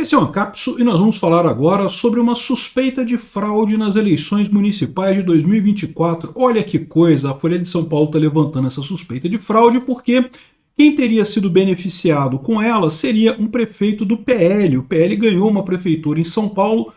Esse é o Ancapso e nós vamos falar agora sobre uma suspeita de fraude nas eleições municipais de 2024. Olha que coisa, a Folha de São Paulo está levantando essa suspeita de fraude porque quem teria sido beneficiado com ela seria um prefeito do PL. O PL ganhou uma prefeitura em São Paulo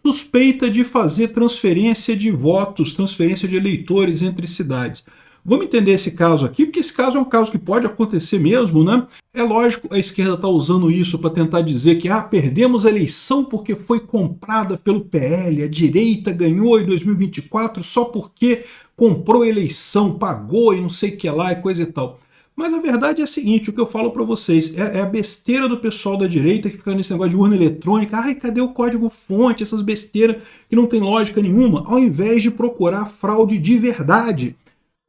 suspeita de fazer transferência de votos, transferência de eleitores entre cidades. Vamos entender esse caso aqui, porque esse caso é um caso que pode acontecer mesmo, né? É lógico, a esquerda está usando isso para tentar dizer que perdemos a eleição porque foi comprada pelo PL, a direita ganhou em 2024 só porque comprou a eleição, pagou e não sei o que lá e coisa e tal. Mas a verdade é a seguinte, o que eu falo para vocês, é a besteira do pessoal da direita que fica nesse negócio de urna eletrônica, cadê o código-fonte, essas besteiras que não tem lógica nenhuma, ao invés de procurar fraude de verdade.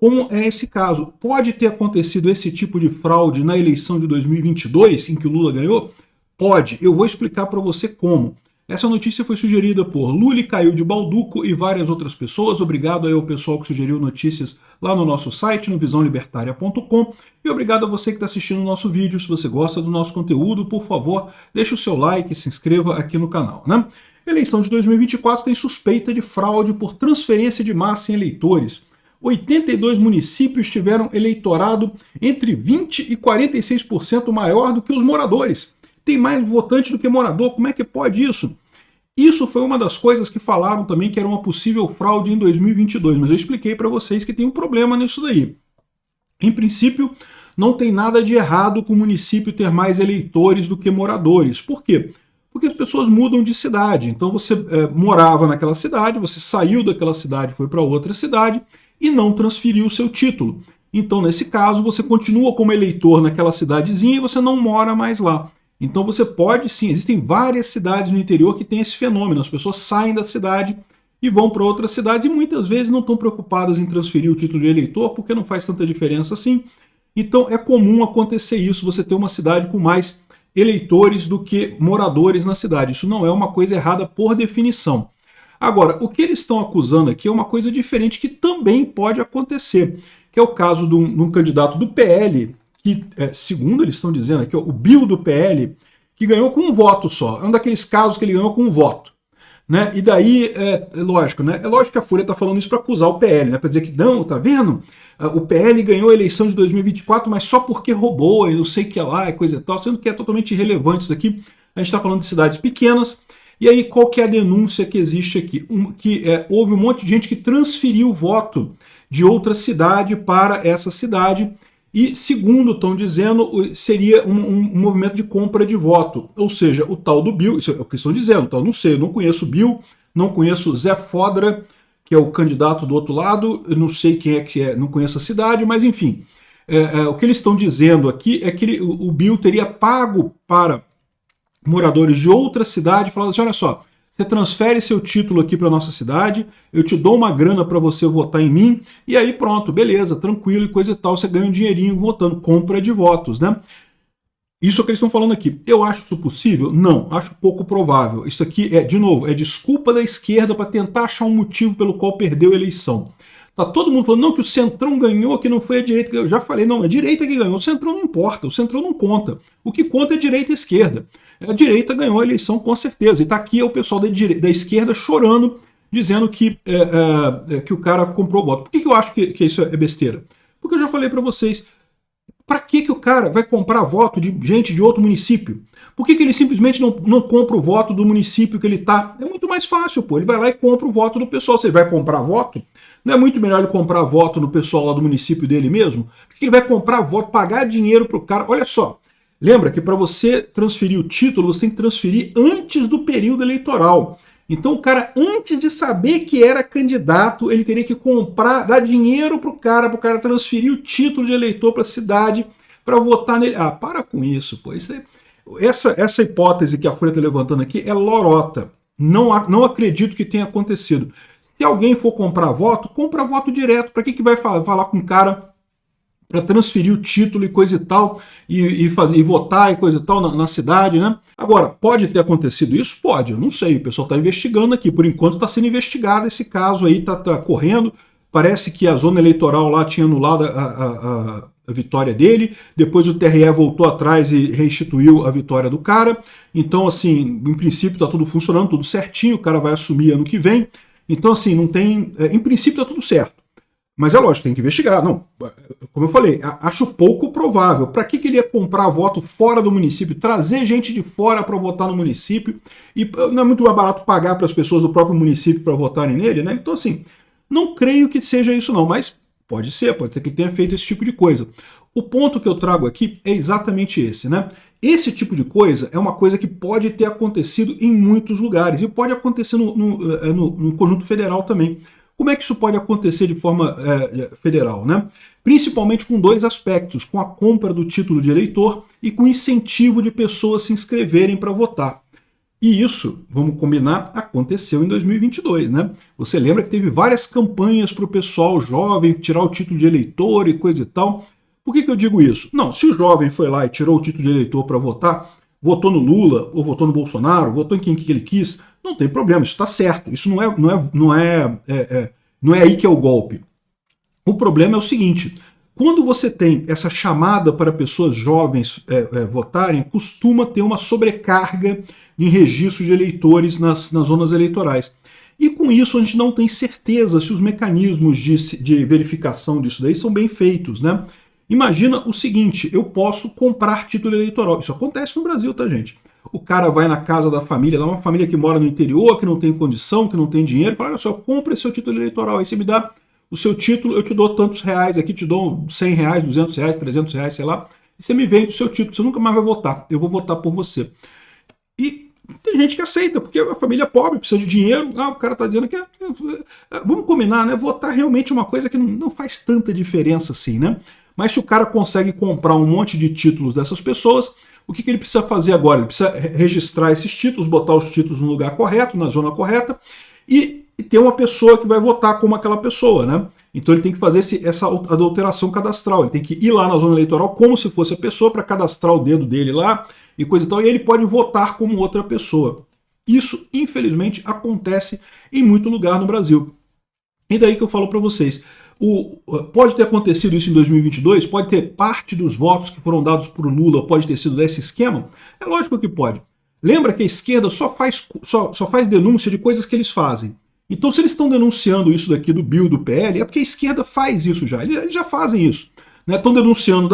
Como é esse caso? Pode ter acontecido esse tipo de fraude na eleição de 2022, em que o Lula ganhou? Pode. Eu vou explicar para você como. Essa notícia foi sugerida por Lula Caiu de Balduco e várias outras pessoas. Obrigado aí ao pessoal que sugeriu notícias lá no nosso site, no visãolibertaria.com. E obrigado a você que está assistindo o nosso vídeo. Se você gosta do nosso conteúdo, por favor, deixe o seu like e se inscreva aqui no canal, né? Eleição de 2024 tem suspeita de fraude por transferência de massa em eleitores. 82 municípios tiveram eleitorado entre 20% e 46% maior do que os moradores. Tem mais votante do que morador, como é que pode isso? Isso foi uma das coisas que falaram também que era uma possível fraude em 2022, mas eu expliquei para vocês que tem um problema nisso daí. Em princípio, não tem nada de errado com o município ter mais eleitores do que moradores. Por quê? Porque as pessoas mudam de cidade. Então você morava naquela cidade, você saiu daquela cidade, foi para outra cidade, e não transferiu o seu título. Então, nesse caso, você continua como eleitor naquela cidadezinha e você não mora mais lá. Então você pode sim, existem várias cidades no interior que têm esse fenômeno, as pessoas saem da cidade e vão para outras cidades e muitas vezes não estão preocupadas em transferir o título de eleitor porque não faz tanta diferença assim. Então é comum acontecer isso, você ter uma cidade com mais eleitores do que moradores na cidade. Isso não é uma coisa errada por definição. Agora, o que eles estão acusando aqui é uma coisa diferente que também pode acontecer, que é o caso de um candidato do PL, que, segundo eles estão dizendo aqui, o Bill do PL, que ganhou com um voto só. É um daqueles casos que ele ganhou com um voto. Né? E daí, lógico, né? É lógico que a Folha está falando isso para acusar o PL, né? Para dizer que não, tá vendo? O PL ganhou a eleição de 2024, mas só porque roubou e não sei o que lá e coisa e tal, sendo que é totalmente irrelevante isso daqui. A gente está falando de cidades pequenas. E aí, qual que é a denúncia que existe aqui? Houve um monte de gente que transferiu o voto de outra cidade para essa cidade e, segundo estão dizendo, seria um movimento de compra de voto. Ou seja, o tal do Bill, isso é o que estão dizendo, então, não sei, eu não conheço o Bill, não conheço o Zé Fodra, que é o candidato do outro lado, eu não sei quem é que é, não conheço a cidade, mas enfim. O que eles estão dizendo aqui é que o Bill teria pago para moradores de outra cidade, falando assim, olha só, você transfere seu título aqui para nossa cidade, eu te dou uma grana para você votar em mim, e aí pronto, beleza, tranquilo e coisa e tal, você ganha um dinheirinho votando, compra de votos, né? Isso é o que eles estão falando aqui. Eu acho isso possível? Não, acho pouco provável. Isso aqui de novo, é desculpa da esquerda para tentar achar um motivo pelo qual perdeu a eleição. Tá todo mundo falando, não, que o Centrão ganhou, que não foi a direita que ganhou. Eu já falei, não, é a direita que ganhou, o Centrão não importa, o Centrão não conta. O que conta é direita e esquerda. A direita ganhou a eleição com certeza. E está aqui o pessoal da esquerda chorando, dizendo que o cara comprou voto. Por que eu acho que isso é besteira? Porque eu já falei para vocês, para que o cara vai comprar voto de gente de outro município? Por que ele simplesmente não compra o voto do município que ele está? É muito mais fácil, pô. Ele vai lá e compra o voto do pessoal. Você vai comprar voto? Não é muito melhor ele comprar voto no pessoal lá do município dele mesmo? Por que ele vai comprar voto, pagar dinheiro para o cara? Olha só. Lembra que para você transferir o título, você tem que transferir antes do período eleitoral. Então o cara, antes de saber que era candidato, ele teria que comprar, dar dinheiro para o cara transferir o título de eleitor para a cidade, para votar nele. Para com isso, pô. Essa hipótese que a Folha está levantando aqui é lorota. Não acredito que tenha acontecido. Se alguém for comprar voto, compra voto direto. Para que vai falar com o cara para transferir o título e coisa e tal, e votar e coisa e tal na cidade, né? Agora, pode ter acontecido isso? Pode, eu não sei, o pessoal está investigando aqui, por enquanto está sendo investigado esse caso aí, está correndo, parece que a zona eleitoral lá tinha anulado a vitória dele, depois o TRE voltou atrás e restituiu a vitória do cara. Então, assim, em princípio está tudo funcionando, tudo certinho, o cara vai assumir ano que vem. Então, assim, não tem... em princípio está tudo certo. Mas é lógico, tem que investigar. Não, como eu falei, acho pouco provável. Para que ele ia comprar voto fora do município, trazer gente de fora para votar no município? E não é muito mais barato pagar para as pessoas do próprio município para votarem nele, né? Então, assim, não creio que seja isso não, mas pode ser que ele tenha feito esse tipo de coisa. O ponto que eu trago aqui é exatamente esse, né? Esse tipo de coisa é uma coisa que pode ter acontecido em muitos lugares e pode acontecer no conjunto federal também. Como é que isso pode acontecer de forma federal, né? Principalmente com dois aspectos, com a compra do título de eleitor e com o incentivo de pessoas se inscreverem para votar. E isso, vamos combinar, aconteceu em 2022, né? Você lembra que teve várias campanhas para o pessoal jovem tirar o título de eleitor e coisa e tal. Por que eu digo isso? Não, se o jovem foi lá e tirou o título de eleitor para votar, votou no Lula, ou votou no Bolsonaro, votou em quem que ele quis, não tem problema, isso está certo. Isso não é aí que é o golpe. O problema é o seguinte, quando você tem essa chamada para pessoas jovens votarem, costuma ter uma sobrecarga em registro de eleitores nas zonas eleitorais. E com isso a gente não tem certeza se os mecanismos de verificação disso daí são bem feitos, né? Imagina o seguinte, eu posso comprar título eleitoral. Isso acontece no Brasil, tá, gente? O cara vai na casa da família, lá uma família que mora no interior, que não tem condição, que não tem dinheiro, fala, olha só, compra esse seu título eleitoral, aí você me dá o seu título, eu te dou tantos reais aqui, te dou 100 reais, 200 reais, 300 reais, sei lá, e você me vende o seu título, você nunca mais vai votar, eu vou votar por você. E tem gente que aceita, porque a família é pobre, precisa de dinheiro, o cara tá dizendo que vamos combinar, né, votar realmente é uma coisa que não faz tanta diferença assim, né? Mas se o cara consegue comprar um monte de títulos dessas pessoas, o que ele precisa fazer agora? Ele precisa registrar esses títulos, botar os títulos no lugar correto, na zona correta, e ter uma pessoa que vai votar como aquela pessoa, né? Então ele tem que fazer essa adulteração cadastral, ele tem que ir lá na zona eleitoral como se fosse a pessoa para cadastrar o dedo dele lá e coisa e tal, e ele pode votar como outra pessoa. Isso, infelizmente, acontece em muito lugar no Brasil. E daí que eu falo para vocês, pode ter acontecido isso em 2022, pode ter parte dos votos que foram dados por Lula, pode ter sido desse esquema? É lógico que pode. Lembra que a esquerda só faz denúncia de coisas que eles fazem. Então se eles estão denunciando isso daqui do BIL, do PL, é porque a esquerda faz isso já, eles já fazem isso. Estão denunciando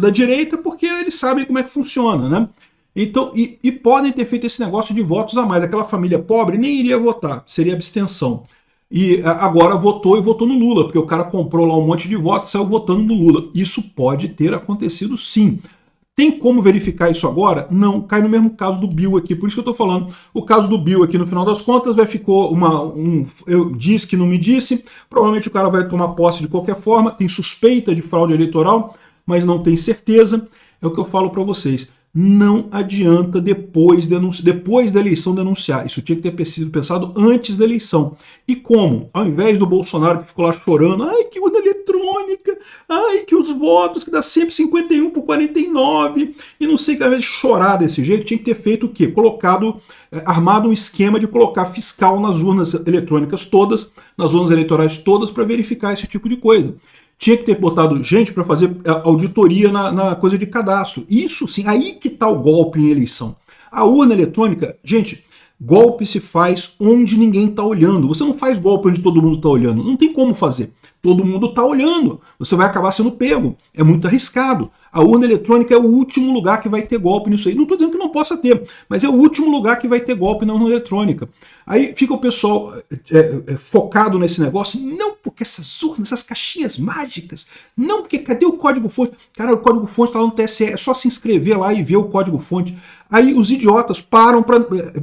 da direita porque eles sabem como é que funciona, né? Então, e podem ter feito esse negócio de votos a mais. Aquela família pobre nem iria votar, seria abstenção. E agora votou e votou no Lula, porque o cara comprou lá um monte de votos e saiu votando no Lula. Isso pode ter acontecido sim. Tem como verificar isso agora? Não, cai no mesmo caso do Bill aqui, por isso que eu estou falando. O caso do Bill aqui, no final das contas, ficou eu disse que não me disse, provavelmente o cara vai tomar posse de qualquer forma, tem suspeita de fraude eleitoral, mas não tem certeza. É o que eu falo para vocês. Não adianta depois da eleição denunciar. Isso tinha que ter sido pensado antes da eleição. E como? Ao invés do Bolsonaro que ficou lá chorando, ai que urna eletrônica, ai que os votos, que dá sempre 51 por 49, e não sei, ao invés de chorar desse jeito, tinha que ter feito o quê? Armado um esquema de colocar fiscal nas urnas eletrônicas todas, nas urnas eleitorais todas, para verificar esse tipo de coisa. Tinha que ter botado gente para fazer auditoria na coisa de cadastro. Isso sim, aí que está o golpe em eleição. A urna eletrônica, gente, golpe se faz onde ninguém está olhando. Você não faz golpe onde todo mundo está olhando. Não tem como fazer. Todo mundo está olhando. Você vai acabar sendo pego. É muito arriscado. A urna eletrônica é o último lugar que vai ter golpe nisso aí. Não estou dizendo que não possa ter, mas é o último lugar que vai ter golpe na urna eletrônica. Aí fica o pessoal focado nesse negócio. Não porque essas urnas, essas caixinhas mágicas. Não porque cadê o código-fonte? Cara, o código-fonte está lá no TSE. É só se inscrever lá e ver o código-fonte. Aí os idiotas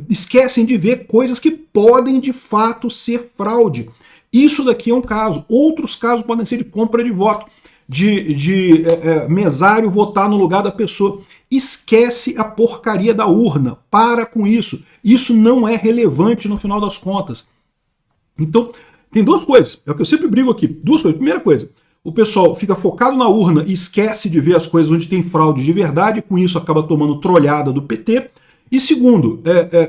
esquecem de ver coisas que podem de fato ser fraude. Isso daqui é um caso. Outros casos podem ser de compra de voto, de mesário votar no lugar da pessoa. Esquece a porcaria da urna. Para com isso. Isso não é relevante no final das contas. Então, tem duas coisas. É o que eu sempre brigo aqui. Duas coisas. Primeira coisa, o pessoal fica focado na urna e esquece de ver as coisas onde tem fraude de verdade. Com isso acaba tomando trolhada do PT. E segundo,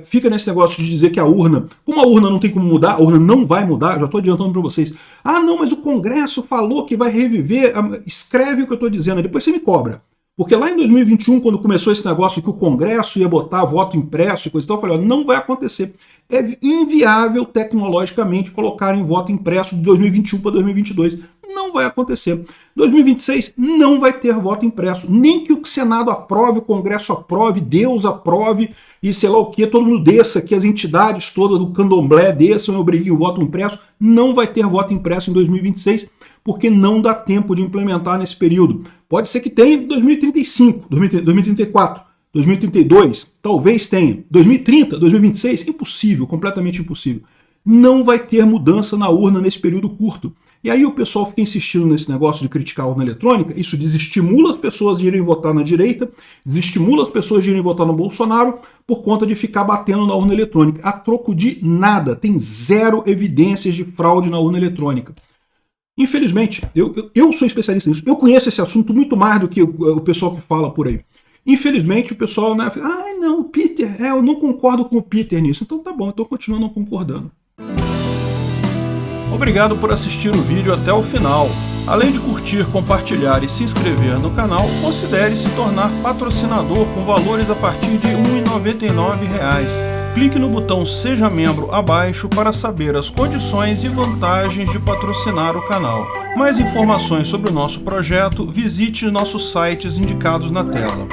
fica nesse negócio de dizer que a urna, como a urna não tem como mudar, a urna não vai mudar, já estou adiantando para vocês. Ah, não, mas o Congresso falou que vai reviver, escreve o que eu estou dizendo, depois você me cobra. Porque lá em 2021, quando começou esse negócio que o Congresso ia botar voto impresso e coisa e tal, eu falei, ó, não vai acontecer. É inviável tecnologicamente colocar em voto impresso de 2021 para 2022. Não vai acontecer. 2026 não vai ter voto impresso. Nem que o Senado aprove, o Congresso aprove, Deus aprove e sei lá o que, todo mundo desça, que as entidades todas do candomblé desçam e obriguem o voto impresso. Não vai ter voto impresso em 2026, porque não dá tempo de implementar nesse período. Pode ser que tenha em 2035, 2034, 2032, talvez tenha. 2030, 2026, impossível, completamente impossível. Não vai ter mudança na urna nesse período curto. E aí o pessoal fica insistindo nesse negócio de criticar a urna eletrônica, isso desestimula as pessoas de irem votar na direita, desestimula as pessoas de irem votar no Bolsonaro por conta de ficar batendo na urna eletrônica. A troco de nada, tem zero evidências de fraude na urna eletrônica. Infelizmente, eu sou especialista nisso, eu conheço esse assunto muito mais do que o pessoal que fala por aí. Infelizmente o pessoal, né, não, o Peter, eu não concordo com o Peter nisso, então tá bom, então eu continuo não concordando. Obrigado por assistir o vídeo até o final. Além de curtir, compartilhar e se inscrever no canal, considere se tornar patrocinador com valores a partir de R$ 1,99. Clique no botão Seja Membro abaixo para saber as condições e vantagens de patrocinar o canal. Mais informações sobre o nosso projeto, visite nossos sites indicados na tela.